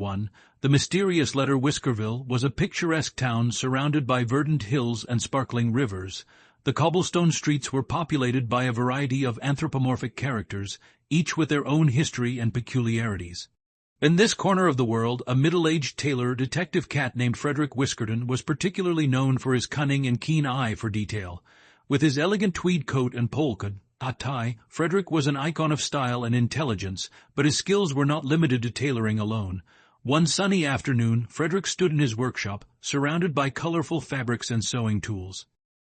1. The mysterious letter. Whiskerville was a picturesque town surrounded by verdant hills and sparkling rivers. The cobblestone streets were populated by a variety of anthropomorphic characters, each with their own history and peculiarities. In this corner of the world, a middle-aged tailor detective cat named Frederick Whiskerton was particularly known for his cunning and keen eye for detail. With his elegant tweed coat and polka tie, Frederick was an icon of style and intelligence, but his skills were not limited to tailoring alone. One sunny afternoon, Frederick stood in his workshop, surrounded by colorful fabrics and sewing tools.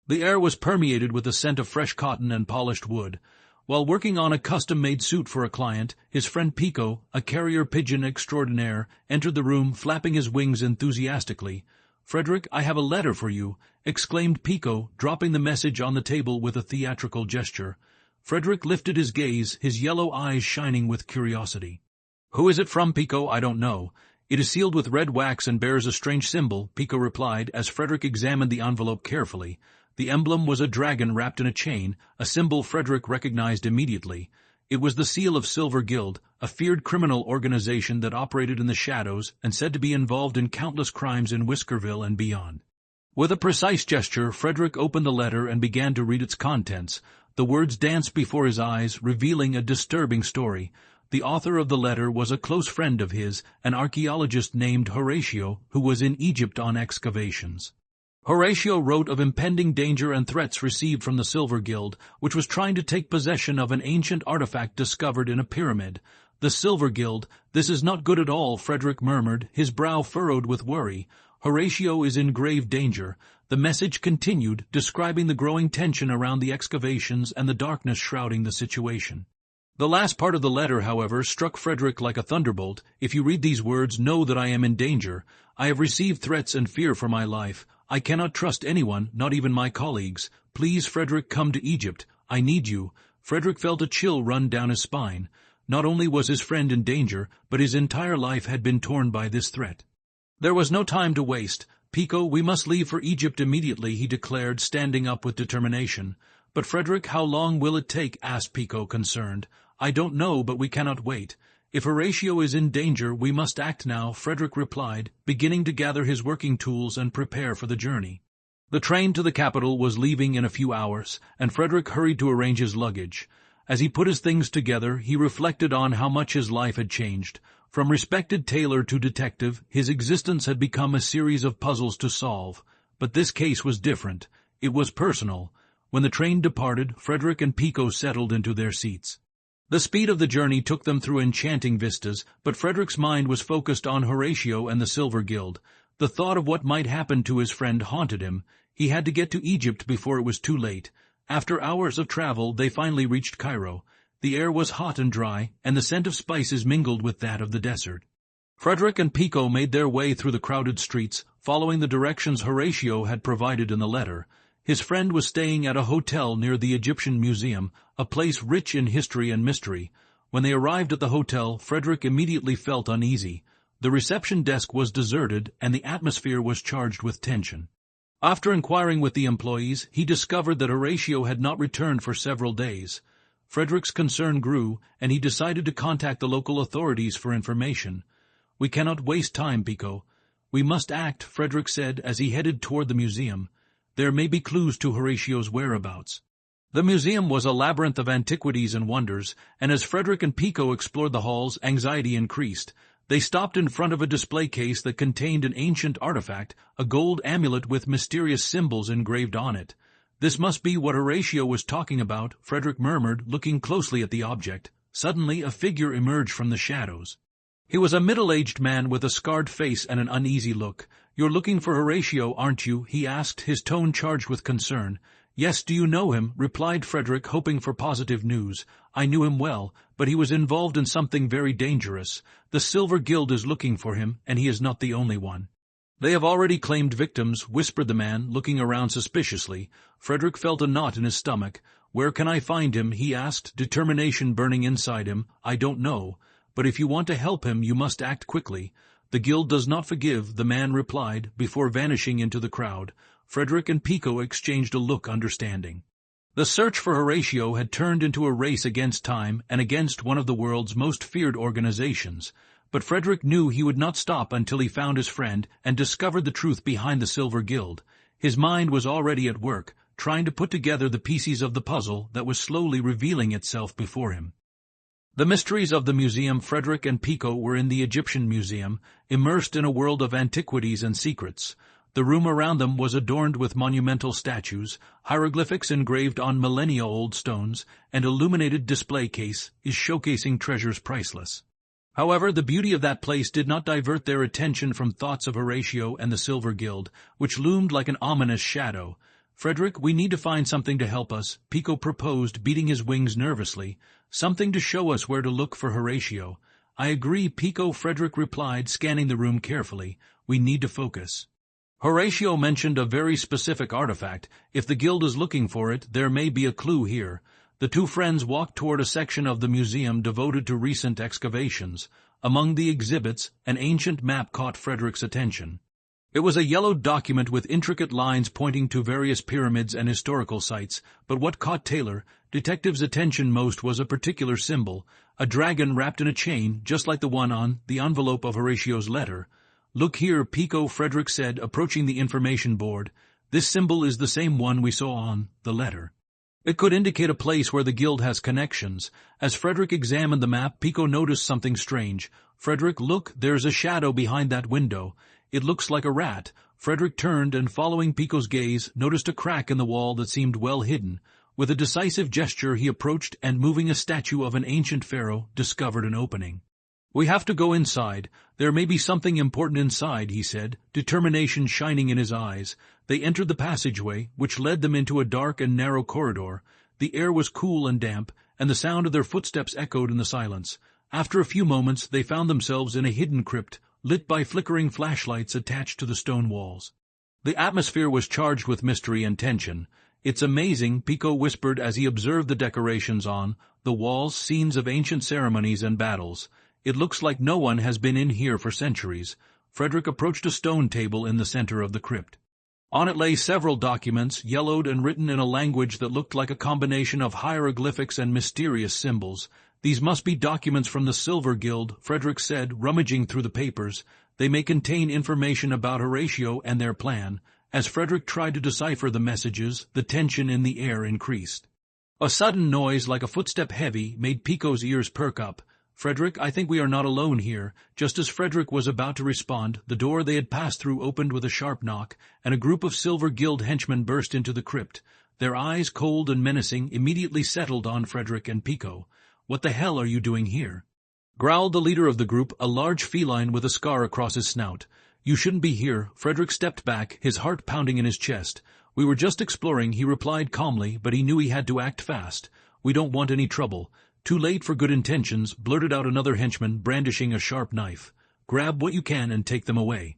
The air was permeated with the scent of fresh cotton and polished wood. While working on a custom-made suit for a client, his friend Pico, a carrier pigeon extraordinaire, entered the room, flapping his wings enthusiastically. "Frederick, I have a letter for you," exclaimed Pico, dropping the message on the table with a theatrical gesture. Frederick lifted his gaze, his yellow eyes shining with curiosity. "Who is it from, Pico? I don't know. It is sealed with red wax and bears a strange symbol," Pico replied as Frederick examined the envelope carefully. The emblem was a dragon wrapped in a chain, a symbol Frederick recognized immediately. It was the seal of Silver Guild, a feared criminal organization that operated in the shadows and said to be involved in countless crimes in Whiskerville and beyond. With a precise gesture, Frederick opened the letter and began to read its contents. The words danced before his eyes, revealing a disturbing story. The author of the letter was a close friend of his, an archaeologist named Horatio, who was in Egypt on excavations. Horatio wrote of impending danger and threats received from the Silver Guild, which was trying to take possession of an ancient artifact discovered in a pyramid. "The Silver Guild, this is not good at all," Frederick murmured, his brow furrowed with worry. "Horatio is in grave danger." The message continued, describing the growing tension around the excavations and the darkness shrouding the situation. The last part of the letter, however, struck Frederick like a thunderbolt. "If you read these words, know that I am in danger. I have received threats and fear for my life. I cannot trust anyone, not even my colleagues. Please, Frederick, come to Egypt. I need you." Frederick felt a chill run down his spine. Not only was his friend in danger, but his entire life had been torn by this threat. There was no time to waste. "Pico, we must leave for Egypt immediately," he declared, standing up with determination. "But Frederick, how long will it take?" asked Pico, concerned. "I don't know, but we cannot wait. If Horatio is in danger, we must act now," Frederick replied, beginning to gather his working tools and prepare for the journey. The train to the capital was leaving in a few hours, and Frederick hurried to arrange his luggage. As he put his things together, he reflected on how much his life had changed. From respected tailor to detective, his existence had become a series of puzzles to solve. But this case was different. It was personal. When the train departed, Frederick and Pico settled into their seats. The speed of the journey took them through enchanting vistas, but Frederick's mind was focused on Horatio and the Silver Guild. The thought of what might happen to his friend haunted him. He had to get to Egypt before it was too late. After hours of travel, they finally reached Cairo. The air was hot and dry, and the scent of spices mingled with that of the desert. Frederick and Pico made their way through the crowded streets, following the directions Horatio had provided in the letter. His friend was staying at a hotel near the Egyptian Museum, a place rich in history and mystery. When they arrived at the hotel, Frederick immediately felt uneasy. The reception desk was deserted, and the atmosphere was charged with tension. After inquiring with the employees, he discovered that Horatio had not returned for several days. Frederick's concern grew, and he decided to contact the local authorities for information. "We cannot waste time, Pico. We must act," Frederick said as he headed toward the museum. "There may be clues to Horatio's whereabouts." The museum was a labyrinth of antiquities and wonders, and as Frederick and Pico explored the halls, anxiety increased. They stopped in front of a display case that contained an ancient artifact, a gold amulet with mysterious symbols engraved on it. "This must be what Horatio was talking about," Frederick murmured, looking closely at the object. Suddenly a figure emerged from the shadows. He was a middle-aged man with a scarred face and an uneasy look. "You're looking for Horatio, aren't you?" he asked, his tone charged with concern. "Yes, do you know him?" replied Frederick, hoping for positive news. "I knew him well, but he was involved in something very dangerous. The Silver Guild is looking for him, and he is not the only one." "They have already claimed victims," whispered the man, looking around suspiciously. Frederick felt a knot in his stomach. "Where can I find him?" he asked, determination burning inside him. "I don't know. But if you want to help him, you must act quickly." "The Guild does not forgive," the man replied, before vanishing into the crowd. Frederick and Pico exchanged a look understanding. The search for Horatio had turned into a race against time and against one of the world's most feared organizations. but Frederick knew he would not stop until he found his friend and discovered the truth behind the Silver Guild. His mind was already at work, trying to put together the pieces of the puzzle that was slowly revealing itself before him. The mysteries of the museum. Frederick and Pico were in the Egyptian Museum, immersed in a world of antiquities and secrets. The room around them was adorned with monumental statues, hieroglyphics engraved on millennia-old stones, and illuminated display case is showcasing treasures priceless. However, the beauty of that place did not divert their attention from thoughts of Horatio and the Silver Guild, which loomed like an ominous shadow. "Frederick, we need to find something to help us," Pico proposed, beating his wings nervously. "Something to show us where to look for Horatio." "I agree, Pico," Frederick replied, scanning the room carefully. "We need to focus." Horatio mentioned a very specific artifact. If the guild is looking for it, there may be a clue here. The two friends walked toward a section of the museum devoted to recent excavations. Among the exhibits, an ancient map caught Frederick's attention. It was a yellowed document with intricate lines pointing to various pyramids and historical sites, but what caught Detective's attention most was a particular symbol, a dragon wrapped in a chain, just like the one on the envelope of Horatio's letter. "Look here, Pico," Frederick said, approaching the information board. "This symbol is the same one we saw on the letter. It could indicate a place where the guild has connections." As Frederick examined the map, Pico noticed something strange. "Frederick, look, there's a shadow behind that window. It looks like a rat." Frederick turned and, following Pico's gaze, noticed a crack in the wall that seemed well hidden. With a decisive gesture he approached and, moving a statue of an ancient pharaoh, discovered an opening. "We have to go inside. There may be something important inside," he said, determination shining in his eyes. They entered the passageway, which led them into a dark and narrow corridor. The air was cool and damp, and the sound of their footsteps echoed in the silence. After a few moments they found themselves in a hidden crypt, lit by flickering flashlights attached to the stone walls. The atmosphere was charged with mystery and tension. "It's amazing," Pico whispered as he observed the decorations on the walls, scenes of ancient ceremonies and battles. "It looks like no one has been in here for centuries." Frederick approached a stone table in the center of the crypt. On it lay several documents, yellowed and written in a language that looked like a combination of hieroglyphics and mysterious symbols. "These must be documents from the Silver Guild," Frederick said, rummaging through the papers. "They may contain information about Horatio and their plan." As Frederick tried to decipher the messages, the tension in the air increased. A sudden noise, like a footstep heavy, made Pico's ears perk up. "Frederick, I think we are not alone here." Just as Frederick was about to respond, the door they had passed through opened with a sharp knock, and a group of Silver Guild henchmen burst into the crypt. Their eyes, cold and menacing, immediately settled on Frederick and Pico. "What the hell are you doing here?" growled the leader of the group, a large feline with a scar across his snout. "You shouldn't be here." Frederick stepped back, his heart pounding in his chest. "We were just exploring," he replied calmly, but he knew he had to act fast. "We don't want any trouble." "Too late for good intentions," blurted out another henchman, brandishing a sharp knife. "Grab what you can and take them away."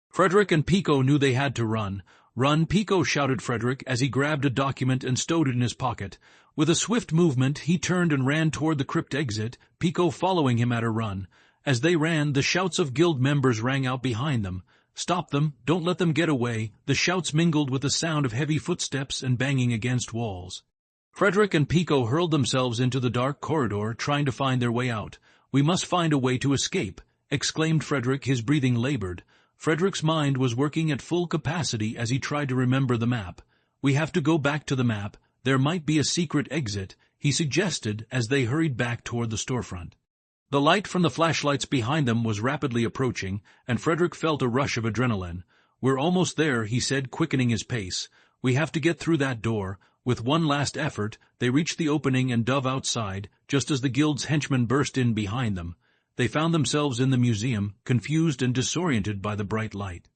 Frederick and Pico knew they had to run. "Run, Pico," shouted Frederick as he grabbed a document and stowed it in his pocket. With a swift movement, he turned and ran toward the crypt exit, Pico following him at a run. As they ran, the shouts of guild members rang out behind them. "Stop them! Don't let them get away!" The shouts mingled with the sound of heavy footsteps and banging against walls. Frederick and Pico hurled themselves into the dark corridor, trying to find their way out. "We must find a way to escape," exclaimed Frederick, his breathing labored. Frederick's mind was working at full capacity as he tried to remember the map. "We have to go back to the map. There might be a secret exit," he suggested as they hurried back toward the storefront. The light from the flashlights behind them was rapidly approaching, and Frederick felt a rush of adrenaline. "We're almost there," he said, quickening his pace. "We have to get through that door." With one last effort, they reached the opening and dove outside, just as the guild's henchmen burst in behind them. They found themselves in the museum, confused and disoriented by the bright light.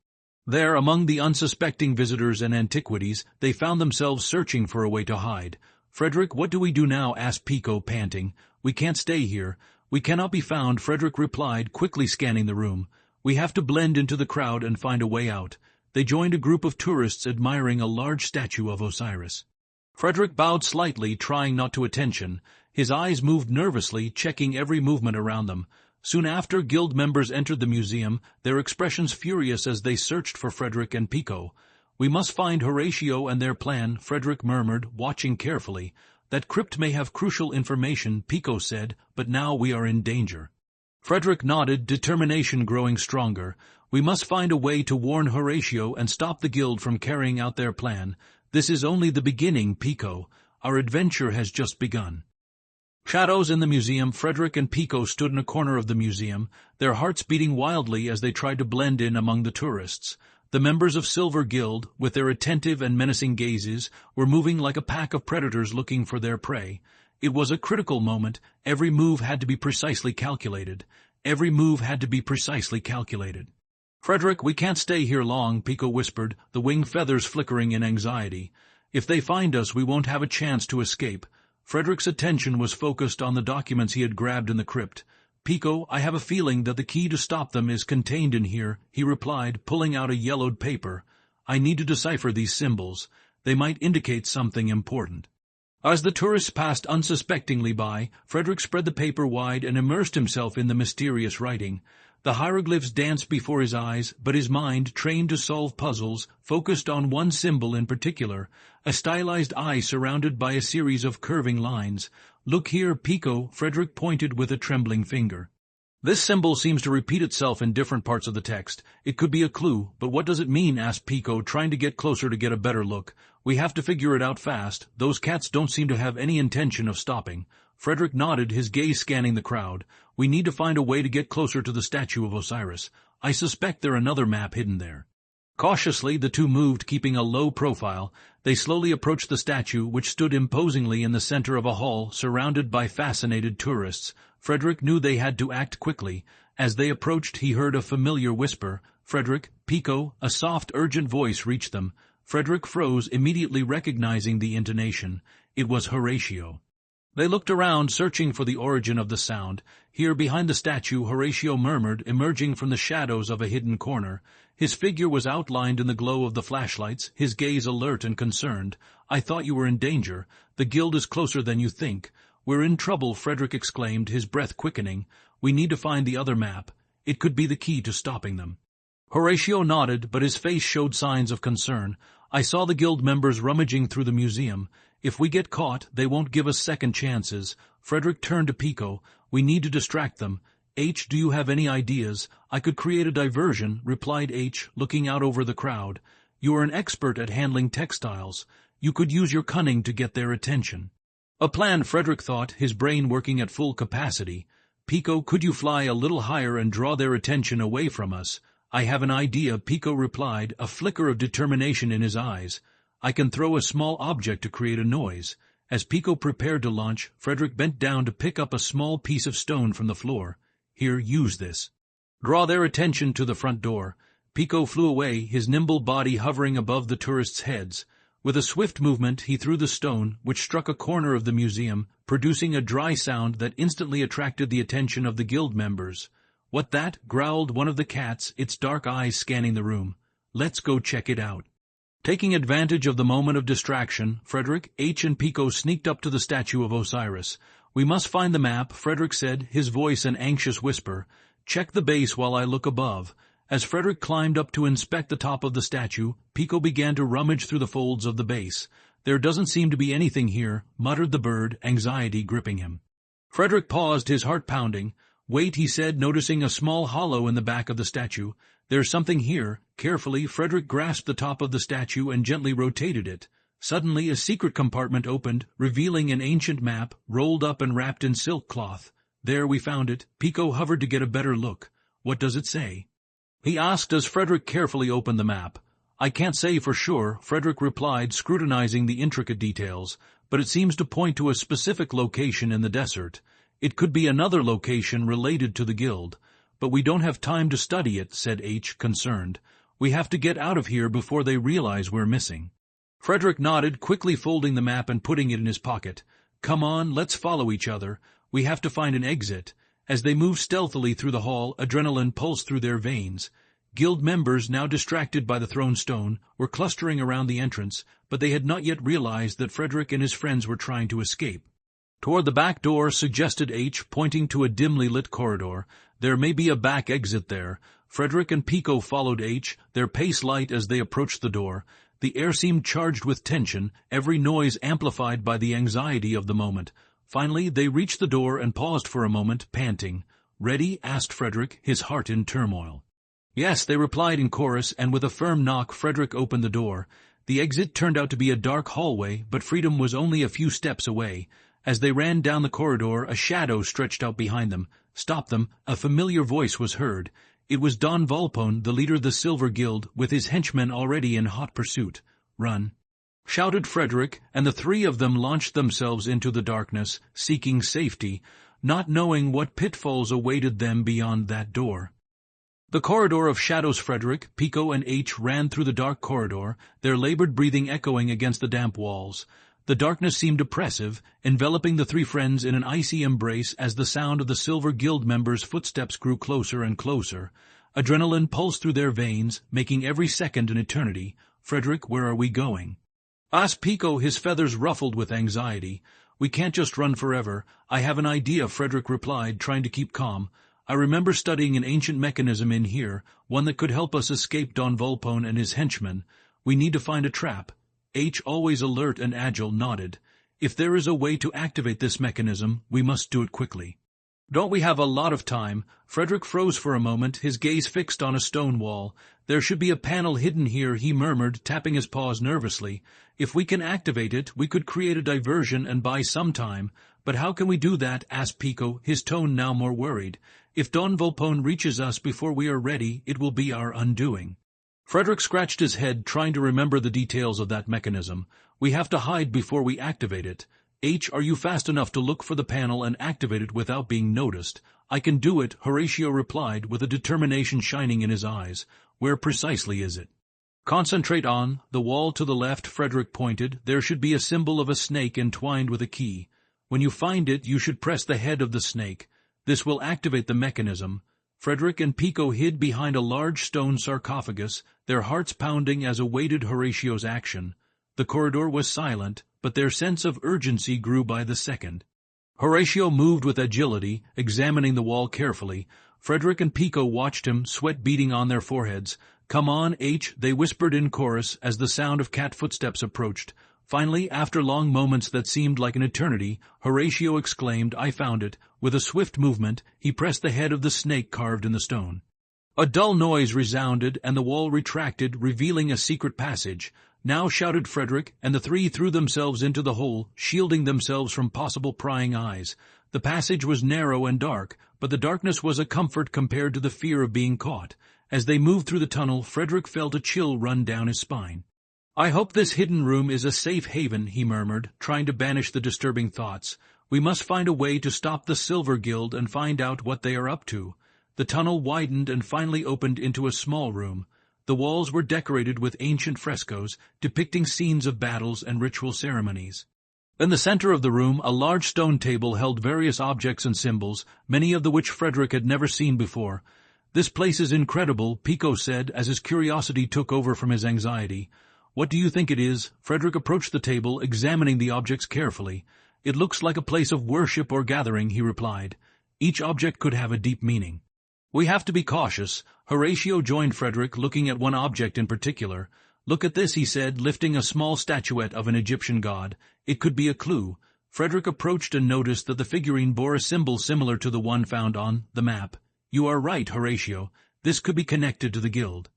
There, among the unsuspecting visitors and antiquities, they found themselves searching for a way to hide. "Frederick, what do we do now?" asked Pico, panting. "We can't stay here." "We cannot be found," Frederick replied, quickly scanning the room. "We have to blend into the crowd and find a way out." They joined a group of tourists admiring a large statue of Osiris. Frederick bowed slightly, trying not to attention. His eyes moved nervously, checking every movement around them. Soon after, guild members entered the museum, their expressions furious as they searched for Frederick and Pico. "We must find Horatio and their plan," Frederick murmured, watching carefully. "That crypt may have crucial information," Pico said, "but now we are in danger." Frederick nodded, determination growing stronger. We must find a way to warn Horatio and stop the guild from carrying out their plan. This is only the beginning, Pico. Our adventure has just begun. Shadows in the museum. Frederick and Pico stood in a corner of the museum, their hearts beating wildly as they tried to blend in among the tourists. The members of Silver Guild, with their attentive and menacing gazes, were moving like a pack of predators looking for their prey. It was a critical moment. Every move had to be precisely calculated. Every move had to be precisely calculated. "Frederick, we can't stay here long," Pico whispered, the wing feathers flickering in anxiety. "If they find us, we won't have a chance to escape." Frederick's attention was focused on the documents he had grabbed in the crypt. "Pico, I have a feeling that the key to stop them is contained in here," he replied, pulling out a yellowed paper. "I need to decipher these symbols. They might indicate something important." As the tourists passed unsuspectingly by, Frederick spread the paper wide and immersed himself in the mysterious writing. The hieroglyphs danced before his eyes, but his mind, trained to solve puzzles, focused on one symbol in particular, a stylized eye surrounded by a series of curving lines. "Look here, Pico," Frederick pointed with a trembling finger. "This symbol seems to repeat itself in different parts of the text. It could be a clue, but what does it mean?" asked Pico, trying to get closer to get a better look. "We have to figure it out fast. Those cats don't seem to have any intention of stopping." Frederick nodded, his gaze scanning the crowd. "We need to find a way to get closer to the statue of Osiris. I suspect there's another map hidden there." Cautiously, the two moved, keeping a low profile. They slowly approached the statue, which stood imposingly in the center of a hall, surrounded by fascinated tourists. Frederick knew they had to act quickly. As they approached, he heard a familiar whisper. "Frederick, Pico," a soft, urgent voice reached them. Frederick froze, immediately recognizing the intonation. It was Horatio. They looked around, searching for the origin of the sound. Here, behind the statue, Horatio murmured, emerging from the shadows of a hidden corner. His figure was outlined in the glow of the flashlights, his gaze alert and concerned. "I thought you were in danger. The guild is closer than you think." "We're in trouble," Frederick exclaimed, his breath quickening. "We need to find the other map. It could be the key to stopping them." Horatio nodded, but his face showed signs of concern. "I saw the guild members rummaging through the museum. If we get caught, they won't give us second chances." Frederick turned to Pico. "We need to distract them. H, do you have any ideas?" "I could create a diversion," replied H, looking out over the crowd. "You are an expert at handling textiles. You could use your cunning to get their attention." A plan, Frederick thought, his brain working at full capacity. "Pico, could you fly a little higher and draw their attention away from us?" "I have an idea," Pico replied, a flicker of determination in his eyes. "I can throw a small object to create a noise." As Pico prepared to launch, Frederick bent down to pick up a small piece of stone from the floor. "Here, use this. Draw their attention to the front door." Pico flew away, his nimble body hovering above the tourists' heads. With a swift movement, he threw the stone, which struck a corner of the museum, producing a dry sound that instantly attracted the attention of the guild members. "What that?" growled one of the cats, its dark eyes scanning the room. "Let's go check it out." Taking advantage of the moment of distraction, Frederick, H, and Pico sneaked up to the statue of Osiris. "We must find the map," Frederick said, his voice an anxious whisper. "Check the base while I look above." As Frederick climbed up to inspect the top of the statue, Pico began to rummage through the folds of the base. "There doesn't seem to be anything here," muttered the bird, anxiety gripping him. Frederick paused, his heart pounding. "Wait," he said, noticing a small hollow in the back of the statue. "There's something here." Carefully, Frederick grasped the top of the statue and gently rotated it. Suddenly, a secret compartment opened, revealing an ancient map, rolled up and wrapped in silk cloth. "There, we found it." Pico hovered to get a better look. "What does it say?" he asked as Frederick carefully opened the map. "I can't say for sure," Frederick replied, scrutinizing the intricate details, "but it seems to point to a specific location in the desert. It could be another location related to the guild. But we don't have time to study it," said H, concerned. "We have to get out of here before they realize we're missing." Frederick nodded, quickly folding the map and putting it in his pocket. "Come on, let's follow each other. We have to find an exit." As they moved stealthily through the hall, adrenaline pulsed through their veins. Guild members, now distracted by the thrown stone, were clustering around the entrance, but they had not yet realized that Frederick and his friends were trying to escape. "Toward the back door," suggested H, pointing to a dimly lit corridor. "There may be a back exit there." Frederick and Pico followed H, their pace light as they approached the door. The air seemed charged with tension, every noise amplified by the anxiety of the moment. Finally, they reached the door and paused for a moment, panting. "Ready?" asked Frederick, his heart in turmoil. "Yes," they replied in chorus, and with a firm knock Frederick opened the door. The exit turned out to be a dark hallway, but freedom was only a few steps away. As they ran down the corridor, a shadow stretched out behind them. Stopped them. A familiar voice was heard. It was Don Volpone, the leader of the Silver Guild, with his henchmen already in hot pursuit. "Run!" shouted Frederick, and the three of them launched themselves into the darkness, seeking safety, not knowing what pitfalls awaited them beyond that door. The corridor of shadows. Frederick, Pico, and H ran through the dark corridor, their labored breathing echoing against the damp walls. The darkness seemed oppressive, enveloping the three friends in an icy embrace as the sound of the Silver Guild members' footsteps grew closer and closer. Adrenaline pulsed through their veins, making every second an eternity. "Frederick, where are we going?" asked Pico, his feathers ruffled with anxiety. "We can't just run forever. I have an idea," Frederick replied, trying to keep calm. "I remember studying an ancient mechanism in here, one that could help us escape Don Volpone and his henchmen. We need to find a trap." H, always alert and agile, nodded. "If there is a way to activate this mechanism, we must do it quickly." "Don't we have a lot of time?" Frederick froze for a moment, his gaze fixed on a stone wall. "There should be a panel hidden here," he murmured, tapping his paws nervously. "If we can activate it, we could create a diversion and buy some time. But how can we do that?" asked Pico, his tone now more worried. "If Don Volpone reaches us before we are ready, it will be our undoing." Frederick scratched his head, trying to remember the details of that mechanism. "We have to hide before we activate it. H, are you fast enough to look for the panel and activate it without being noticed?" "I can do it," Horatio replied, with a determination shining in his eyes. "Where precisely is it?" "Concentrate on the wall to the left," Frederick pointed. "There should be a symbol of a snake entwined with a key. When you find it, you should press the head of the snake. This will activate the mechanism." Frederick and Pico hid behind a large stone sarcophagus, their hearts pounding as awaited Horatio's action. The corridor was silent, but their sense of urgency grew by the second. Horatio moved with agility, examining the wall carefully. Frederick and Pico watched him, sweat beading on their foreheads. "Come on, H," they whispered in chorus as the sound of cat footsteps approached. Finally, after long moments that seemed like an eternity, Horatio exclaimed, "I found it." With a swift movement, he pressed the head of the snake carved in the stone. A dull noise resounded, and the wall retracted, revealing a secret passage. "Now," shouted Frederick, and the three threw themselves into the hole, shielding themselves from possible prying eyes. The passage was narrow and dark, but the darkness was a comfort compared to the fear of being caught. As they moved through the tunnel, Frederick felt a chill run down his spine. "I hope this hidden room is a safe haven," he murmured, trying to banish the disturbing thoughts. "We must find a way to stop the Silver Guild and find out what they are up to." The tunnel widened and finally opened into a small room. The walls were decorated with ancient frescoes, depicting scenes of battles and ritual ceremonies. In the center of the room, a large stone table held various objects and symbols, many of which Frederick had never seen before. "This place is incredible," Pico said, as his curiosity took over from his anxiety. "What do you think it is?" Frederick approached the table, examining the objects carefully. "It looks like a place of worship or gathering," he replied. "Each object could have a deep meaning. We have to be cautious." Horatio joined Frederick, looking at one object in particular. "Look at this," he said, lifting a small statuette of an Egyptian god. "It could be a clue." Frederick approached and noticed that the figurine bore a symbol similar to the one found on the map. "You are right, Horatio. This could be connected to the guild.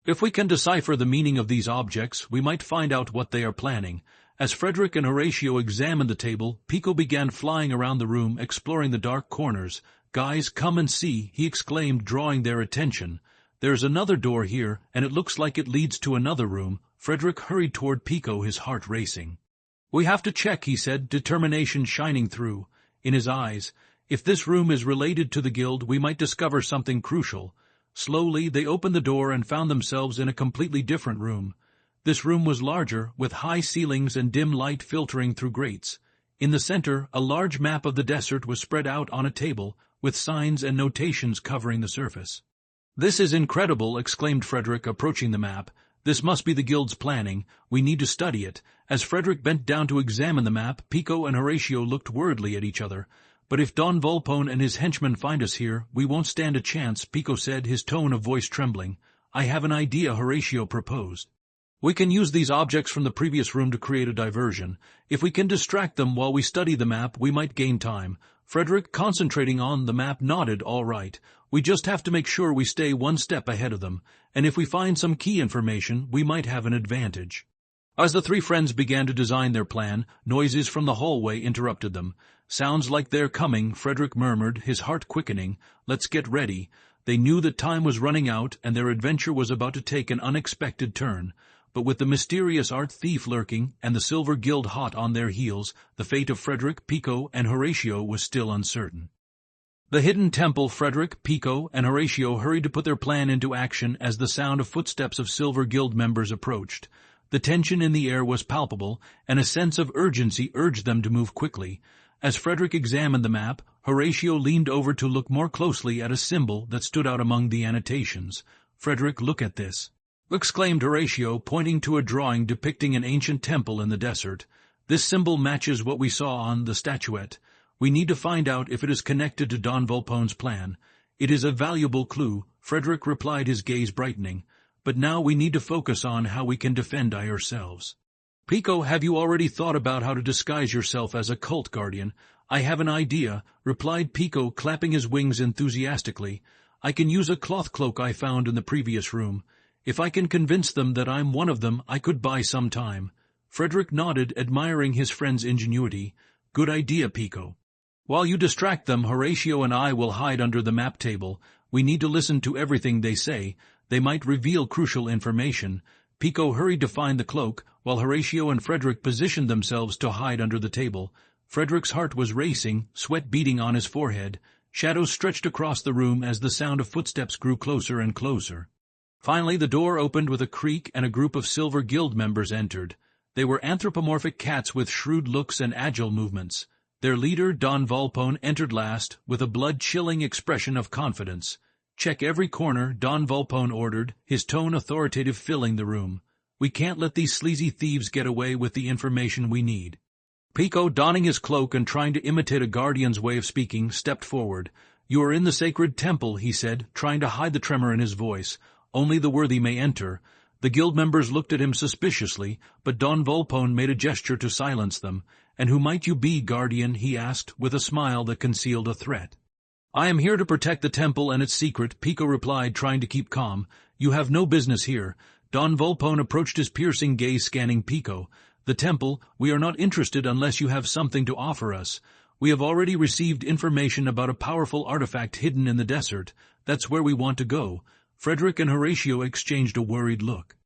If we can decipher the meaning of these objects, we might find out what they are planning." As Frederick and Horatio examined the table, Pico began flying around the room, exploring the dark corners. "Guys, come and see," he exclaimed, drawing their attention. "There's another door here, and it looks like it leads to another room." Frederick hurried toward Pico, his heart racing. "We have to check," he said, determination shining through in his eyes. "If this room is related to the guild, we might discover something crucial." Slowly, they opened the door and found themselves in a completely different room. This room was larger, with high ceilings and dim light filtering through grates. In the center, a large map of the desert was spread out on a table, with signs and notations covering the surface. "This is incredible," exclaimed Frederick, approaching the map. "This must be the guild's planning. We need to study it." As Frederick bent down to examine the map, Pico and Horatio looked worriedly at each other. "But if Don Volpone and his henchmen find us here, we won't stand a chance," Pico said, his tone of voice trembling. "I have an idea," Horatio proposed. "We can use these objects from the previous room to create a diversion. If we can distract them while we study the map, we might gain time." Frederick, concentrating on the map, nodded. All right. We just have to make sure we stay one step ahead of them, and if we find some key information, we might have an advantage. As the three friends began to design their plan, noises from the hallway interrupted them. Sounds like they're coming, Frederick murmured, his heart quickening. Let's get ready. They knew that time was running out and their adventure was about to take an unexpected turn. But with the mysterious art thief lurking and the Silver Guild hot on their heels, the fate of Frederick, Pico, and Horatio was still uncertain. The hidden temple. Frederick, Pico, and Horatio hurried to put their plan into action as the sound of footsteps of Silver Guild members approached. The tension in the air was palpable, and a sense of urgency urged them to move quickly. As Frederick examined the map, Horatio leaned over to look more closely at a symbol that stood out among the annotations. "Frederick, look at this," exclaimed Horatio, pointing to a drawing depicting an ancient temple in the desert. "This symbol matches what we saw on the statuette. We need to find out if it is connected to Don Volpone's plan." "It is a valuable clue," Frederick replied, his gaze brightening. "But now we need to focus on how we can defend ourselves." "Pico, have you already thought about how to disguise yourself as a cult guardian?" "I have an idea," replied Pico, clapping his wings enthusiastically. "I can use a cloth cloak I found in the previous room. If I can convince them that I'm one of them, I could buy some time." Frederick nodded, admiring his friend's ingenuity. "Good idea, Pico. While you distract them, Horatio and I will hide under the map table. We need to listen to everything they say. They might reveal crucial information." Pico hurried to find the cloak, while Horatio and Frederick positioned themselves to hide under the table. Frederick's heart was racing, sweat beading on his forehead. Shadows stretched across the room as the sound of footsteps grew closer and closer. Finally, the door opened with a creak and a group of Silver Guild members entered. They were anthropomorphic cats with shrewd looks and agile movements. Their leader, Don Volpone, entered last, with a blood-chilling expression of confidence. "Check every corner," Don Volpone ordered, his tone authoritative, filling the room. "We can't let these sleazy thieves get away with the information we need." Pico, donning his cloak and trying to imitate a guardian's way of speaking, stepped forward. "You are in the sacred temple," he said, trying to hide the tremor in his voice. "Only the worthy may enter." The guild members looked at him suspiciously, but Don Volpone made a gesture to silence them. "And who might you be, guardian?" he asked, with a smile that concealed a threat. "I am here to protect the temple and its secret," Pico replied, trying to keep calm. "You have no business here." Don Volpone approached, his piercing gaze scanning Pico. "The temple, we are not interested unless you have something to offer us. We have already received information about a powerful artifact hidden in the desert. That's where we want to go." Frederick and Horatio exchanged a worried look.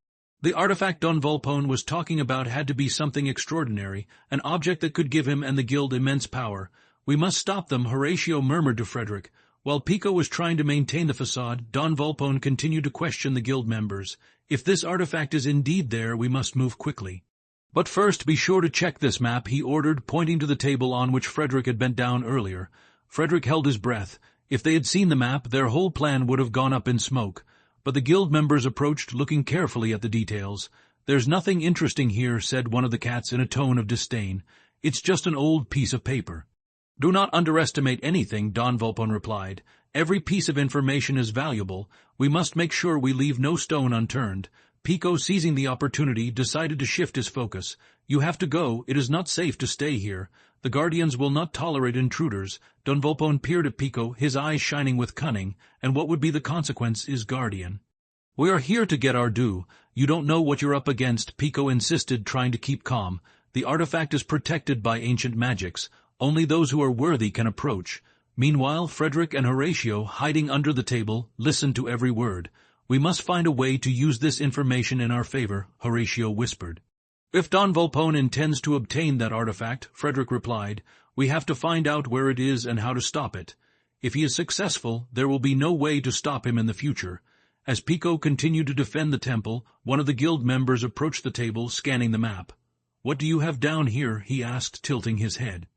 The artifact Don Volpone was talking about had to be something extraordinary, an object that could give him and the guild immense power. "We must stop them," Horatio murmured to Frederick. While Pico was trying to maintain the facade, Don Volpone continued to question the guild members. "If this artifact is indeed there, we must move quickly. But first, be sure to check this map," he ordered, pointing to the table on which Frederick had bent down earlier. Frederick held his breath. If they had seen the map, their whole plan would have gone up in smoke. But the guild members approached, looking carefully at the details. "There's nothing interesting here," said one of the cats in a tone of disdain. "It's just an old piece of paper." "Do not underestimate anything," Don Volpone replied. "Every piece of information is valuable. We must make sure we leave no stone unturned." Pico, seizing the opportunity, decided to shift his focus. "You have to go. It is not safe to stay here. The guardians will not tolerate intruders." Don Volpone peered at Pico, his eyes shining with cunning. "And what would be the consequence is, guardian?" "We are here to get our due. You don't know what you're up against," Pico insisted, trying to keep calm. "The artifact is protected by ancient magics. Only those who are worthy can approach." Meanwhile, Frederick and Horatio, hiding under the table, listened to every word. "We must find a way to use this information in our favor," Horatio whispered. "If Don Volpone intends to obtain that artifact," Frederick replied, "we have to find out where it is and how to stop it. If he is successful, there will be no way to stop him in the future." As Pico continued to defend the temple, one of the guild members approached the table, scanning the map. "What do you have down here?" he asked, tilting his head.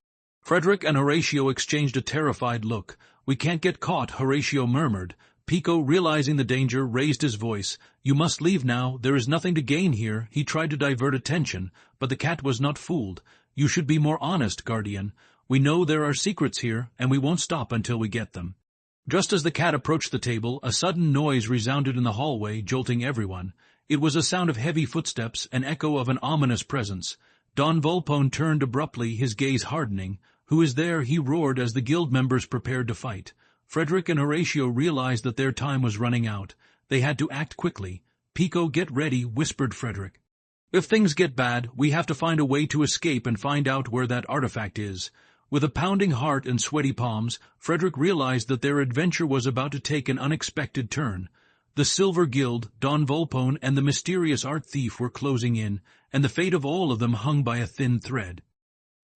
Frederick and Horatio exchanged a terrified look. "We can't get caught," Horatio murmured. Pico, realizing the danger, raised his voice. "You must leave now. There is nothing to gain here." He tried to divert attention, but the cat was not fooled. "You should be more honest, guardian. We know there are secrets here, and we won't stop until we get them." Just as the cat approached the table, a sudden noise resounded in the hallway, jolting everyone. It was a sound of heavy footsteps, an echo of an ominous presence. Don Volpone turned abruptly, his gaze hardening. "Who is there?" he roared as the guild members prepared to fight. Frederick and Horatio realized that their time was running out. They had to act quickly. "Pico, get ready," whispered Frederick. "If things get bad, we have to find a way to escape and find out where that artifact is." With a pounding heart and sweaty palms, Frederick realized that their adventure was about to take an unexpected turn. The Silver Guild, Don Volpone, and the mysterious art thief were closing in, and the fate of all of them hung by a thin thread.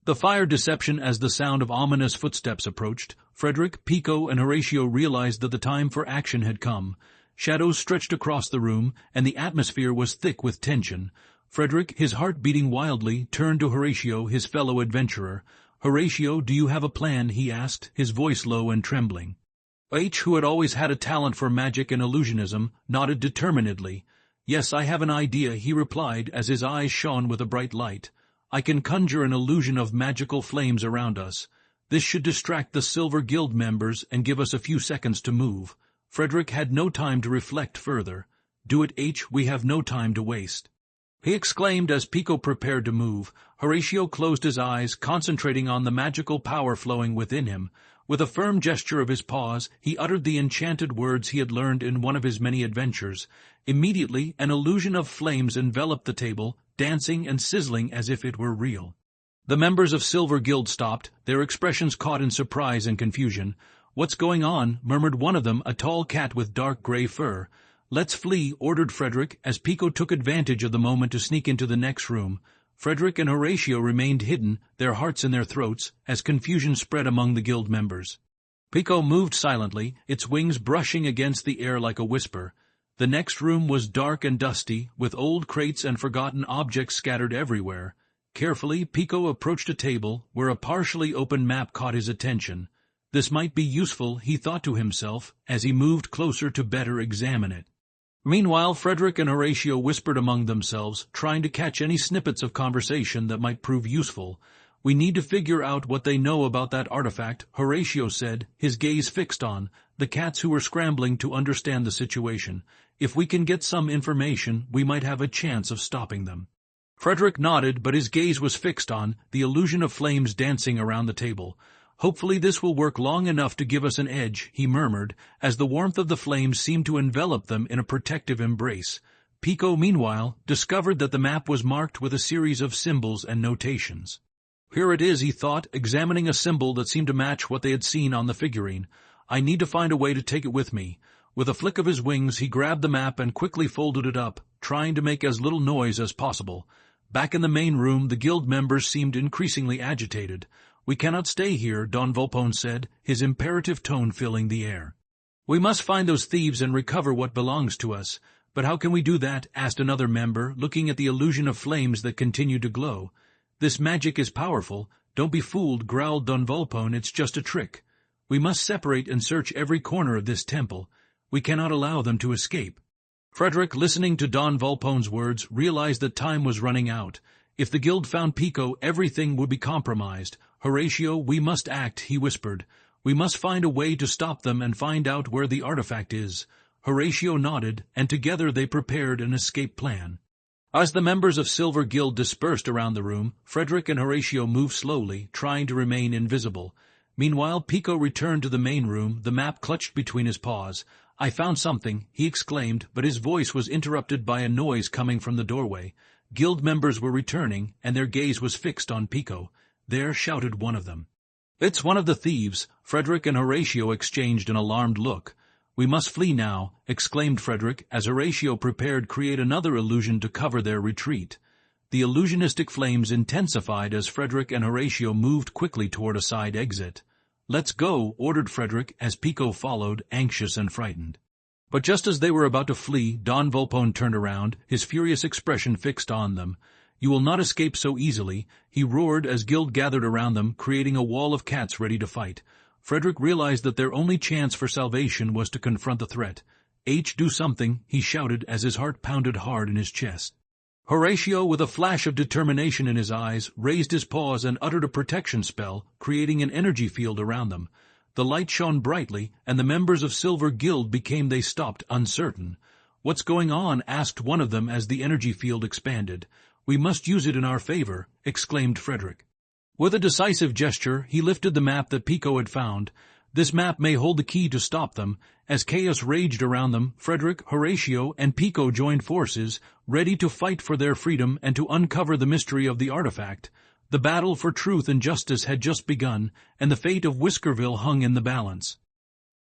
The fire deception as the sound of ominous footsteps approached. Frederick, Pico, and Horatio realized that the time for action had come. Shadows stretched across the room, and the atmosphere was thick with tension. Frederick, his heart beating wildly, turned to Horatio, his fellow adventurer. "Horatio, do you have a plan?" he asked, his voice low and trembling. Who had always had a talent for magic and illusionism, nodded determinedly. "Yes, I have an idea," he replied as his eyes shone with a bright light. "I can conjure an illusion of magical flames around us. This should distract the Silver Guild members and give us a few seconds to move." Frederick had no time to reflect further. "Do it, we have no time to waste," he exclaimed as Pico prepared to move. Horatio closed his eyes, concentrating on the magical power flowing within him. With a firm gesture of his paws, he uttered the enchanted words he had learned in one of his many adventures. Immediately, an illusion of flames enveloped the table, dancing and sizzling as if it were real. The members of Silver Guild stopped, their expressions caught in surprise and confusion. "What's going on?" murmured one of them, a tall cat with dark gray fur. "Let's flee," ordered Frederick, as Pico took advantage of the moment to sneak into the next room. Frederick and Horatio remained hidden, their hearts in their throats, as confusion spread among the guild members. Pico moved silently, its wings brushing against the air like a whisper. The next room was dark and dusty, with old crates and forgotten objects scattered everywhere. Carefully, Pico approached a table, where a partially open map caught his attention. This might be useful, he thought to himself, as he moved closer to better examine it. Meanwhile, Frederick and Horatio whispered among themselves, trying to catch any snippets of conversation that might prove useful. "We need to figure out what they know about that artifact," Horatio said, his gaze fixed on the cats who were scrambling to understand the situation. "If we can get some information, we might have a chance of stopping them." Frederick nodded, but his gaze was fixed on the illusion of flames dancing around the table. "Hopefully this will work long enough to give us an edge," he murmured, as the warmth of the flames seemed to envelop them in a protective embrace. Pico, meanwhile, discovered that the map was marked with a series of symbols and notations. "Here it is," he thought, examining a symbol that seemed to match what they had seen on the figurine. "I need to find a way to take it with me." With a flick of his wings, he grabbed the map and quickly folded it up, trying to make as little noise as possible. Back in the main room, the guild members seemed increasingly agitated. "We cannot stay here," Don Volpone said, his imperative tone filling the air. "We must find those thieves and recover what belongs to us." "But how can we do that?" asked another member, looking at the illusion of flames that continued to glow. "This magic is powerful." "Don't be fooled," growled Don Volpone, "it's just a trick. We must separate and search every corner of this temple. We cannot allow them to escape." Frederick, listening to Don Volpone's words, realized that time was running out. If the guild found Pico, everything would be compromised. "Horatio, we must act," he whispered. "We must find a way to stop them and find out where the artifact is." Horatio nodded, and together they prepared an escape plan. As the members of Silver Guild dispersed around the room, Frederick and Horatio moved slowly, trying to remain invisible. Meanwhile, Pico returned to the main room, the map clutched between his paws. "I found something," he exclaimed, but his voice was interrupted by a noise coming from the doorway. Guild members were returning, and their gaze was fixed on Pico. "There," shouted one of them. "It's one of the thieves." Frederick and Horatio exchanged an alarmed look. "We must flee now," exclaimed Frederick, as Horatio prepared to create another illusion to cover their retreat. The illusionistic flames intensified as Frederick and Horatio moved quickly toward a side exit. "Let's go," ordered Frederick, as Pico followed, anxious and frightened. But just as they were about to flee, Don Volpone turned around, his furious expression fixed on them. "You will not escape so easily," he roared as Guild gathered around them, creating a wall of cats ready to fight. Frederick realized that their only chance for salvation was to confront the threat. "Do something," he shouted as his heart pounded hard in his chest. Horatio, with a flash of determination in his eyes, raised his paws and uttered a protection spell, creating an energy field around them. The light shone brightly, and the members of Silver Guild became they stopped, uncertain. "What's going on?" asked one of them as the energy field expanded. "We must use it in our favor," exclaimed Frederick. With a decisive gesture, he lifted the map that Pico had found. This map may hold the key to stop them. As chaos raged around them, Frederick, Horatio, and Pico joined forces, ready to fight for their freedom and to uncover the mystery of the artifact. The battle for truth and justice had just begun, and the fate of Whiskerville hung in the balance.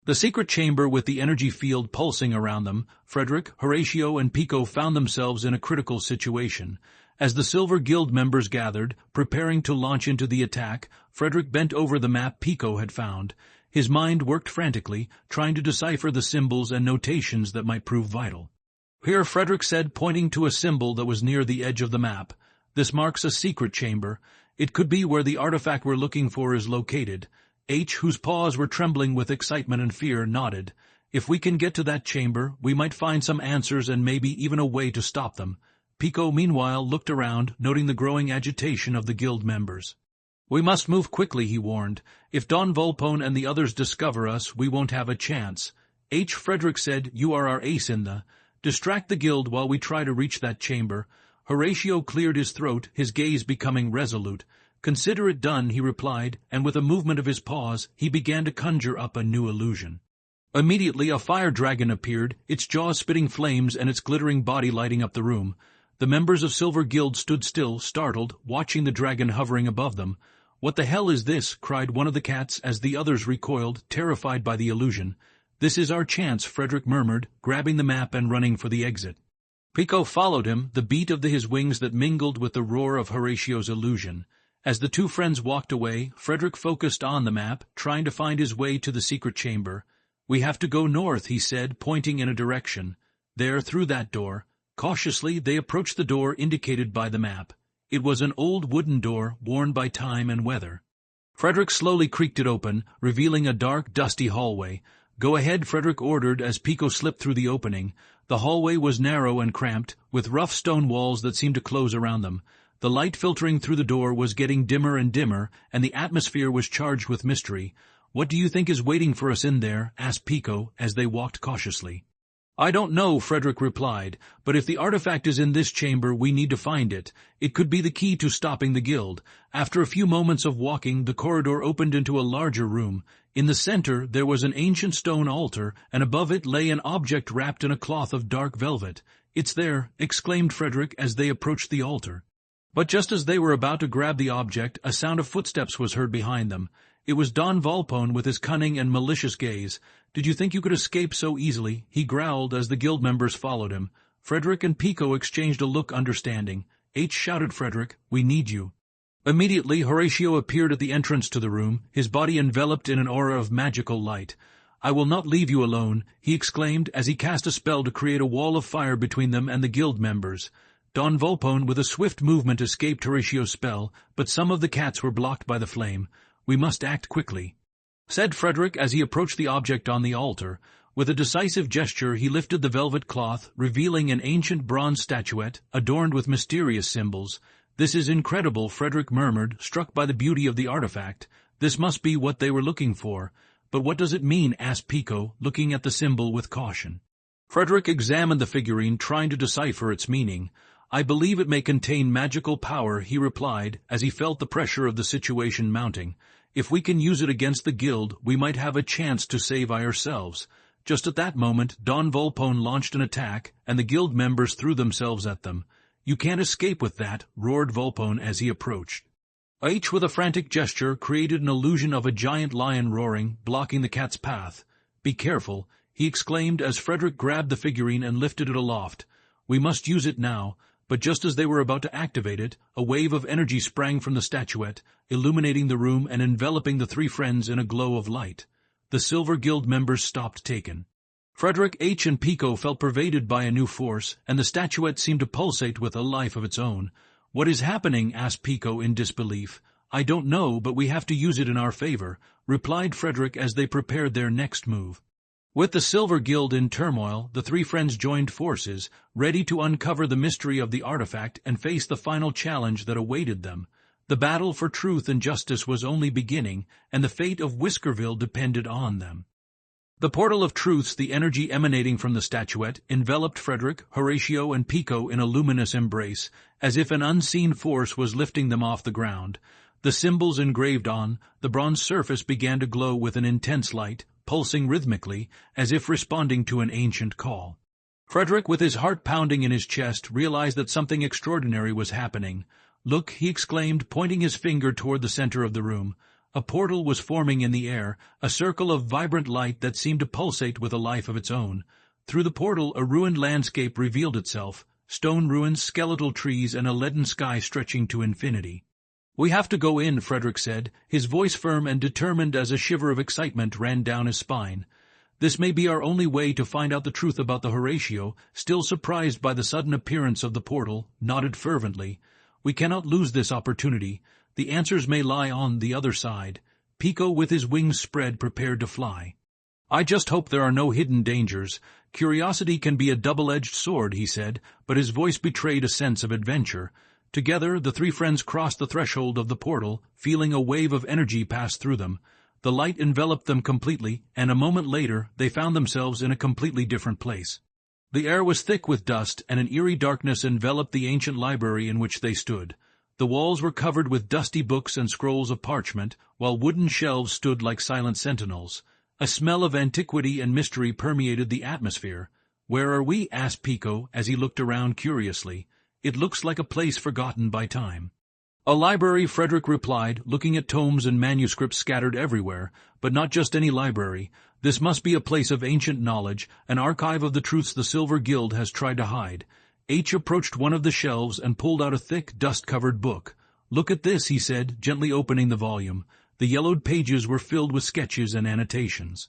The secret chamber with the energy field pulsing around them, Frederick, Horatio, and Pico found themselves in a critical situation. As the Silver Guild members gathered, preparing to launch into the attack, Frederick bent over the map Pico had found. His mind worked frantically, trying to decipher the symbols and notations that might prove vital. "Here," Frederick said, pointing to a symbol that was near the edge of the map. "This marks a secret chamber. It could be where the artifact we're looking for is located." H., whose paws were trembling with excitement and fear, nodded. "If we can get to that chamber, we might find some answers and maybe even a way to stop them." Pico, meanwhile, looked around, noting the growing agitation of the guild members. "We must move quickly," he warned. "If Don Volpone and the others discover us, we won't have a chance." H. Frederick said, "You are our ace in the. Distract the guild while we try to reach that chamber." Horatio cleared his throat, his gaze becoming resolute. "Consider it done," he replied, and with a movement of his paws, he began to conjure up a new illusion. Immediately a fire dragon appeared, its jaws spitting flames and its glittering body lighting up the room. The members of Silver Guild stood still, startled, watching the dragon hovering above them. "What the hell is this?" cried one of the cats as the others recoiled, terrified by the illusion. "This is our chance," Frederick murmured, grabbing the map and running for the exit. Pico followed him, the beat of his wings that mingled with the roar of Horatio's illusion. As the two friends walked away, Frederick focused on the map, trying to find his way to the secret chamber. "We have to go north," he said, pointing in a direction. "There, through that door." Cautiously, they approached the door indicated by the map. It was an old wooden door, worn by time and weather. Frederick slowly creaked it open, revealing a dark, dusty hallway. "Go ahead," Frederick ordered as Pico slipped through the opening. The hallway was narrow and cramped, with rough stone walls that seemed to close around them. The light filtering through the door was getting dimmer and dimmer, and the atmosphere was charged with mystery. "What do you think is waiting for us in there?" asked Pico as they walked cautiously. "I don't know," Frederick replied, "but if the artifact is in this chamber, we need to find it. It could be the key to stopping the guild." After a few moments of walking, the corridor opened into a larger room. In the center, there was an ancient stone altar, and above it lay an object wrapped in a cloth of dark velvet. "It's there," exclaimed Frederick as they approached the altar. But just as they were about to grab the object, a sound of footsteps was heard behind them. It was Don Volpone with his cunning and malicious gaze. "Did you think you could escape so easily?" he growled as the guild members followed him. Frederick and Pico exchanged a look understanding. H. shouted, "Frederick, we need you." Immediately, Horatio appeared at the entrance to the room, his body enveloped in an aura of magical light. "I will not leave you alone," he exclaimed as he cast a spell to create a wall of fire between them and the guild members. Don Volpone with a swift movement escaped Horatio's spell, but some of the cats were blocked by the flame. "We must act quickly," said Frederick as he approached the object on the altar. With a decisive gesture he lifted the velvet cloth, revealing an ancient bronze statuette, adorned with mysterious symbols. "This is incredible," Frederick murmured, struck by the beauty of the artifact. "This must be what they were looking for." "But what does it mean?" asked Pico, looking at the symbol with caution. Frederick examined the figurine, trying to decipher its meaning. "I believe it may contain magical power," he replied, as he felt the pressure of the situation mounting. "If we can use it against the guild, we might have a chance to save ourselves." Just at that moment, Don Volpone launched an attack, and the guild members threw themselves at them. "You can't escape with that," roared Volpone as he approached. H. with a frantic gesture created an illusion of a giant lion roaring, blocking the cat's path. "Be careful," he exclaimed as Frederick grabbed the figurine and lifted it aloft. "We must use it now." But just as they were about to activate it, a wave of energy sprang from the statuette, illuminating the room and enveloping the three friends in a glow of light. The Silver Guild members stopped taken. Frederick, H. and Pico felt pervaded by a new force, and the statuette seemed to pulsate with a life of its own. "What is happening?" asked Pico in disbelief. "I don't know, but we have to use it in our favor," replied Frederick as they prepared their next move. With the Silver Guild in turmoil, the three friends joined forces, ready to uncover the mystery of the artifact and face the final challenge that awaited them. The battle for truth and justice was only beginning, and the fate of Whiskerville depended on them. The portal of truths, the energy emanating from the statuette, enveloped Frederick, Horatio, and Pico in a luminous embrace, as if an unseen force was lifting them off the ground. The symbols engraved on the bronze surface began to glow with an intense light, pulsing rhythmically, as if responding to an ancient call. Frederick, with his heart pounding in his chest, realized that something extraordinary was happening. "Look," he exclaimed, pointing his finger toward the center of the room. A portal was forming in the air, a circle of vibrant light that seemed to pulsate with a life of its own. Through the portal a ruined landscape revealed itself, stone ruins, skeletal trees, and a leaden sky stretching to infinity. "We have to go in," Frederick said, his voice firm and determined as a shiver of excitement ran down his spine. "This may be our only way to find out the truth about the Horatio," still surprised by the sudden appearance of the portal, nodded fervently. "We cannot lose this opportunity. The answers may lie on the other side." Pico, with his wings spread, prepared to fly. "I just hope there are no hidden dangers. Curiosity can be a double-edged sword," he said, but his voice betrayed a sense of adventure. Together, the three friends crossed the threshold of the portal, feeling a wave of energy pass through them. The light enveloped them completely, and a moment later they found themselves in a completely different place. The air was thick with dust, and an eerie darkness enveloped the ancient library in which they stood. The walls were covered with dusty books and scrolls of parchment, while wooden shelves stood like silent sentinels. A smell of antiquity and mystery permeated the atmosphere. "Where are we?" asked Pico, as he looked around curiously. "It looks like a place forgotten by time." "A library," Frederick replied, looking at tomes and manuscripts scattered everywhere, "but not just any library. This must be a place of ancient knowledge, an archive of the truths the Silver Guild has tried to hide." H approached one of the shelves and pulled out a thick, dust-covered book. "Look at this," he said, gently opening the volume. The yellowed pages were filled with sketches and annotations.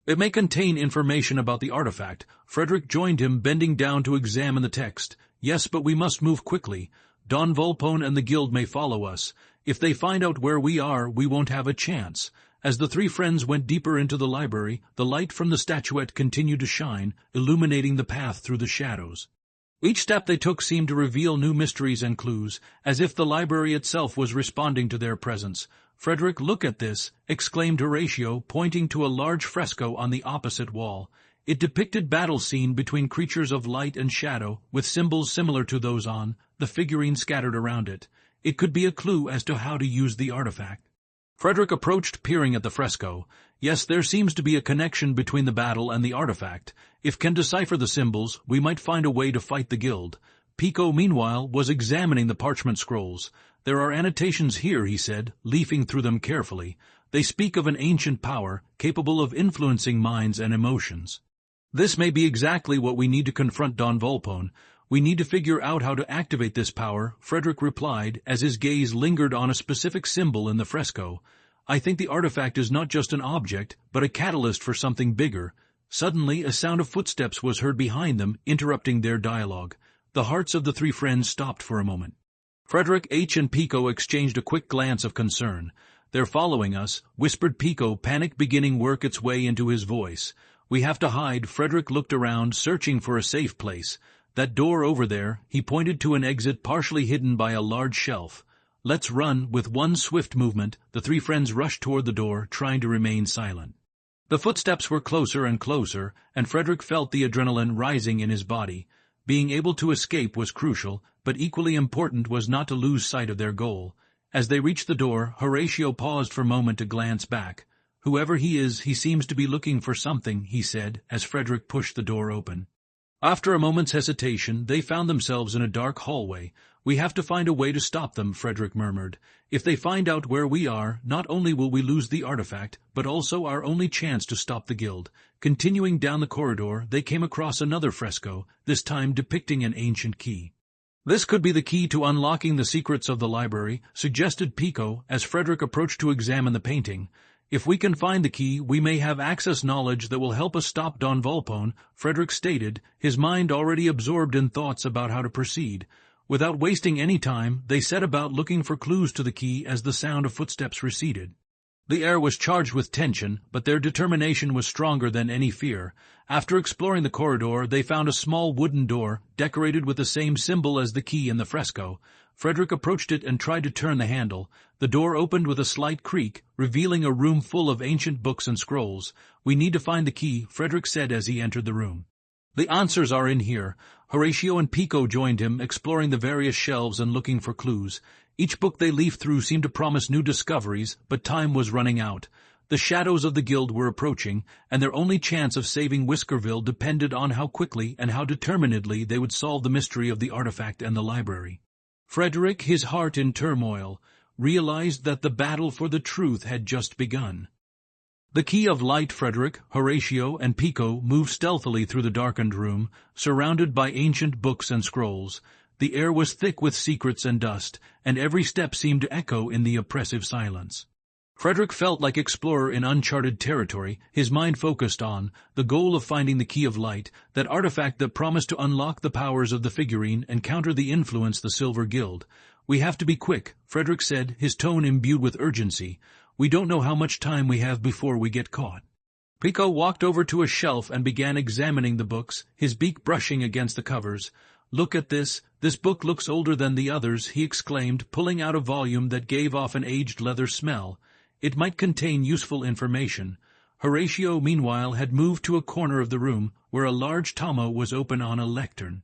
"It may contain information about the artifact." Frederick joined him, bending down to examine the text. "Yes, but we must move quickly. Don Volpone and the guild may follow us. If they find out where we are, we won't have a chance." As the three friends went deeper into the library, the light from the statuette continued to shine, illuminating the path through the shadows. Each step they took seemed to reveal new mysteries and clues, as if the library itself was responding to their presence. "Frederick, look at this," exclaimed Horatio, pointing to a large fresco on the opposite wall. It depicted battle scene between creatures of light and shadow, with symbols similar to those on the figurine scattered around it. It could be a clue as to how to use the artifact. Frederick approached, peering at the fresco. "Yes, there seems to be a connection between the battle and the artifact. If can decipher the symbols, we might find a way to fight the guild." Pico, meanwhile, was examining the parchment scrolls. "There are annotations here," he said, leafing through them carefully. "They speak of an ancient power, capable of influencing minds and emotions. This may be exactly what we need to confront Don Volpone. We need to figure out how to activate this power," Frederick replied, as his gaze lingered on a specific symbol in the fresco. "I think the artifact is not just an object, but a catalyst for something bigger." Suddenly, a sound of footsteps was heard behind them, interrupting their dialogue. The hearts of the three friends stopped for a moment. Frederick, H, and Pico exchanged a quick glance of concern. "They're following us," whispered Pico, panic beginning work its way into his voice. "We have to hide." Frederick looked around, searching for a safe place. "That door over there," he pointed to an exit partially hidden by a large shelf. "Let's run." With one swift movement, the three friends rushed toward the door, trying to remain silent. The footsteps were closer and closer, and Frederick felt the adrenaline rising in his body. Being able to escape was crucial, but equally important was not to lose sight of their goal. As they reached the door, Horatio paused for a moment to glance back. "Whoever he is, he seems to be looking for something," he said, as Frederick pushed the door open. After a moment's hesitation, they found themselves in a dark hallway. "We have to find a way to stop them," Frederick murmured. "If they find out where we are, not only will we lose the artifact, but also our only chance to stop the guild." Continuing down the corridor, they came across another fresco, this time depicting an ancient key. "This could be the key to unlocking the secrets of the library," suggested Pico, as Frederick approached to examine the painting. "If we can find the key, we may have access knowledge that will help us stop Don Volpone," Frederick stated, his mind already absorbed in thoughts about how to proceed. Without wasting any time, they set about looking for clues to the key as the sound of footsteps receded. The air was charged with tension, but their determination was stronger than any fear. After exploring the corridor, they found a small wooden door, decorated with the same symbol as the key in the fresco. Frederick approached it and tried to turn the handle. The door opened with a slight creak, revealing a room full of ancient books and scrolls. "We need to find the key," Frederick said as he entered the room. "The answers are in here." Horatio and Pico joined him, exploring the various shelves and looking for clues. Each book they leafed through seemed to promise new discoveries, but time was running out. The shadows of the guild were approaching, and their only chance of saving Whiskerville depended on how quickly and how determinedly they would solve the mystery of the artifact and the library. Frederick, his heart in turmoil, realized that the battle for the truth had just begun. The Key of Light. Frederick, Horatio, and Pico moved stealthily through the darkened room, surrounded by ancient books and scrolls. The air was thick with secrets and dust, and every step seemed to echo in the oppressive silence. Frederick felt like explorer in uncharted territory, his mind focused on the goal of finding the Key of Light, that artifact that promised to unlock the powers of the figurine and counter the influence the Silver Guild. "We have to be quick," Frederick said, his tone imbued with urgency. "We don't know how much time we have before we get caught." Pico walked over to a shelf and began examining the books, his beak brushing against the covers. "Look at this. This book looks older than the others," he exclaimed, pulling out a volume that gave off an aged leather smell. It might contain useful information. Horatio, meanwhile, had moved to a corner of the room, where a large tomo was open on a lectern.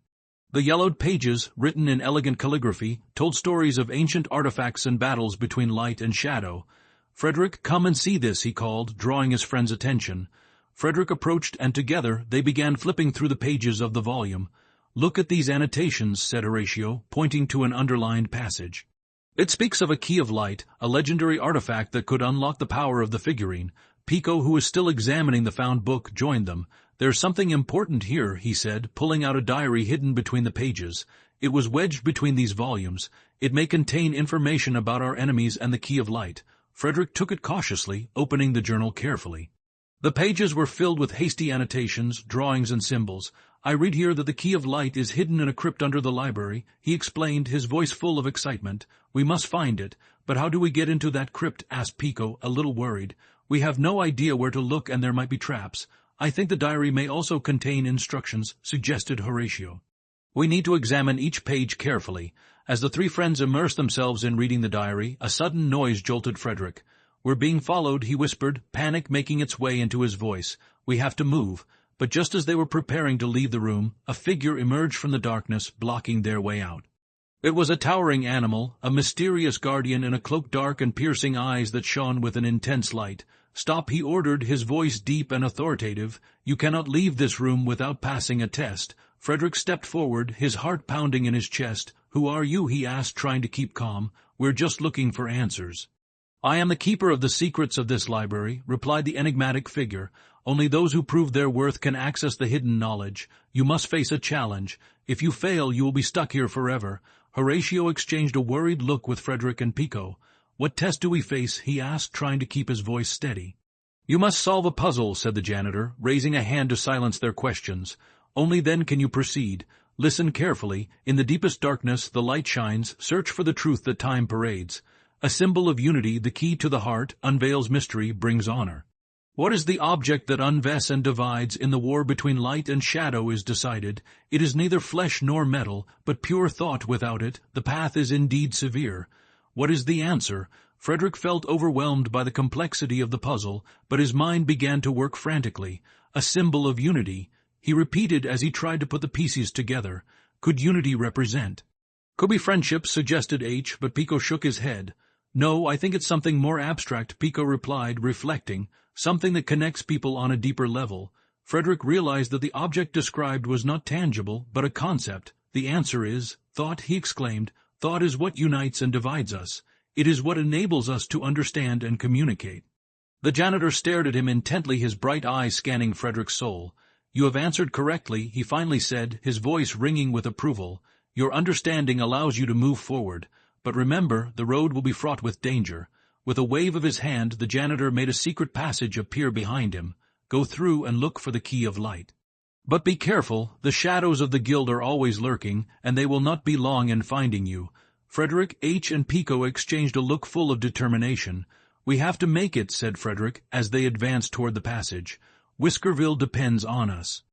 The yellowed pages, written in elegant calligraphy, told stories of ancient artifacts and battles between light and shadow. "Frederick, come and see this," he called, drawing his friend's attention. Frederick approached, and together they began flipping through the pages of the volume. "Look at these annotations," said Horatio, pointing to an underlined passage. "It speaks of a Key of Light, a legendary artifact that could unlock the power of the figurine." Pico, who was still examining the found book, joined them. "There's something important here," he said, pulling out a diary hidden between the pages. It was wedged between these volumes. "It may contain information about our enemies and the Key of Light." Frederick took it cautiously, opening the journal carefully. The pages were filled with hasty annotations, drawings, and symbols. "I read here that the Key of Light is hidden in a crypt under the library," he explained, his voice full of excitement. "We must find it." "But how do we get into that crypt?" asked Pico, a little worried. "We have no idea where to look, and there might be traps." "I think the diary may also contain instructions," suggested Horatio. "We need to examine each page carefully." As the three friends immersed themselves in reading the diary, a sudden noise jolted Frederick. "We're being followed," he whispered, panic making its way into his voice. "We have to move." But just as they were preparing to leave the room, a figure emerged from the darkness, blocking their way out. It was a towering animal, a mysterious guardian in a cloak, dark and piercing eyes that shone with an intense light. "Stop," he ordered, his voice deep and authoritative. "You cannot leave this room without passing a test." Frederick stepped forward, his heart pounding in his chest. "Who are you?" he asked, trying to keep calm. "We're just looking for answers." "I am the keeper of the secrets of this library," replied the enigmatic figure. "Only those who prove their worth can access the hidden knowledge. You must face a challenge. If you fail, you will be stuck here forever." Horatio exchanged a worried look with Frederick and Pico. "What test do we face?" he asked, trying to keep his voice steady. "You must solve a puzzle," said the janitor, raising a hand to silence their questions. "Only then can you proceed. Listen carefully. In the deepest darkness the light shines. Search for the truth that time parades. A symbol of unity, the key to the heart, unveils mystery, brings honor. What is the object that unvests and divides? In the war between light and shadow is decided. It is neither flesh nor metal, but pure thought. Without it, the path is indeed severe. What is the answer?" Frederick felt overwhelmed by the complexity of the puzzle, but his mind began to work frantically. "A symbol of unity," he repeated as he tried to put the pieces together. "Could unity represent?" "Could be friendship," suggested H., but Pico shook his head. "No, I think it's something more abstract," Pico replied, reflecting. "Something that connects people on a deeper level." Frederick realized that the object described was not tangible, but a concept. "The answer is thought," he exclaimed. "Thought is what unites and divides us. It is what enables us to understand and communicate." The janitor stared at him intently, his bright eyes scanning Frederick's soul. "You have answered correctly," he finally said, his voice ringing with approval. "Your understanding allows you to move forward. But remember, the road will be fraught with danger." With a wave of his hand, the janitor made a secret passage appear behind him. "Go through and look for the Key of Light. But be careful, the shadows of the guild are always lurking, and they will not be long in finding you." Frederick, H., and Pico exchanged a look full of determination. "We have to make it," said Frederick, as they advanced toward the passage. "Whiskerville depends on us."